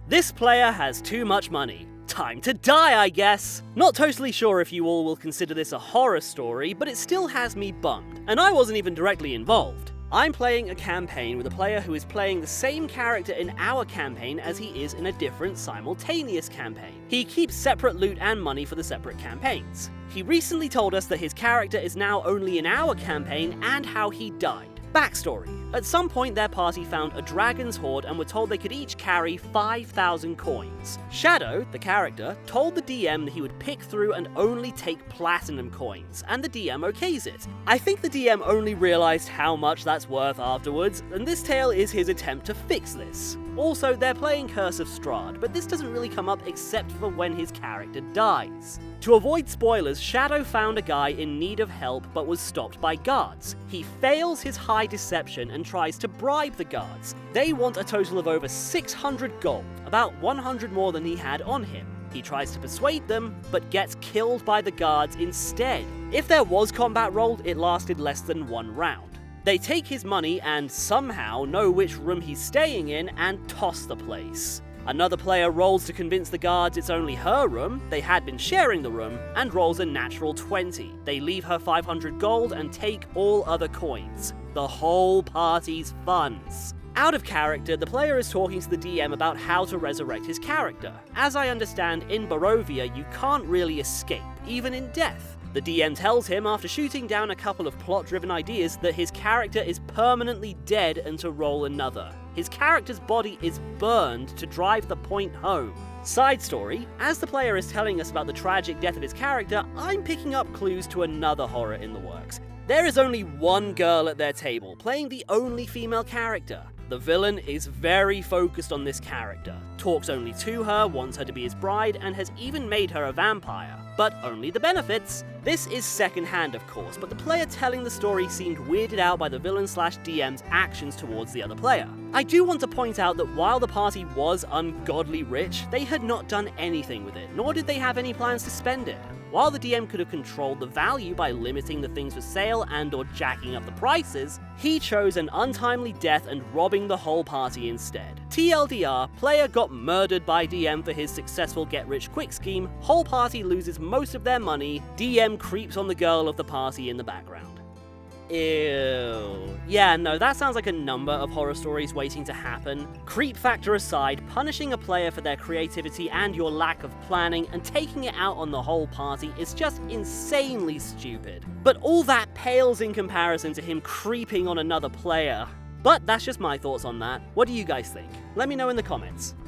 This player has too much money. Time to die, I guess. Not totally sure if you all will consider this a horror story, but it still has me bummed, and I wasn't even directly involved. I'm playing a campaign with a player who is playing the same character in our campaign as he is in a different simultaneous campaign. He keeps separate loot and money for the separate campaigns. He recently told us that his character is now only in our campaign and how he died. Backstory. At some point their party found a dragon's hoard and were told they could each carry 5,000 coins. Shadow, the character, told the DM that he would pick through and only take platinum coins, and the DM okays it. I think the DM only realized how much that's worth afterwards, and this tale is his attempt to fix this. Also, they're playing Curse of Strahd, but this doesn't really come up except for when his character dies. To avoid spoilers, Shadow found a guy in need of help but was stopped by guards. He fails his high deception and tries to bribe the guards. They want a total of over 600 gold, about 100 more than he had on him. He tries to persuade them, but gets killed by the guards instead. If there was combat rolled, it lasted less than 1 round. They take his money and somehow know which room he's staying in and toss the place. Another player rolls to convince the guards it's only her room, they had been sharing the room, and rolls a natural 20. They leave her 500 gold and take all other coins. The whole party's funds. Out of character, the player is talking to the DM about how to resurrect his character. As I understand, in Barovia you can't really escape, even in death. The DM tells him after shooting down a couple of plot-driven ideas that his character is permanently dead and to roll another. His character's body is burned to drive the point home. Side story, as the player is telling us about the tragic death of his character, I'm picking up clues to another horror in the works. There is only one girl at their table, playing the only female character. The villain is very focused on this character, talks only to her, wants her to be his bride, and has even made her a vampire. But only the benefits. This is second-hand, of course, but the player telling the story seemed weirded out by the villain/DM's actions towards the other player. I do want to point out that while the party was ungodly rich, they had not done anything with it, nor did they have any plans to spend it. While the DM could have controlled the value by limiting the things for sale and/or jacking up the prices, he chose an untimely death and robbing the whole party instead. TLDR, player got murdered by DM for his successful get-rich-quick scheme, whole party loses most of their money, DM creeps on the girl of the party in the background. Ew. Yeah, no, that sounds like a number of horror stories waiting to happen. Creep factor aside, punishing a player for their creativity and your lack of planning and taking it out on the whole party is just insanely stupid. But all that pales in comparison to him creeping on another player. But that's just my thoughts on that. What do you guys think? Let me know in the comments.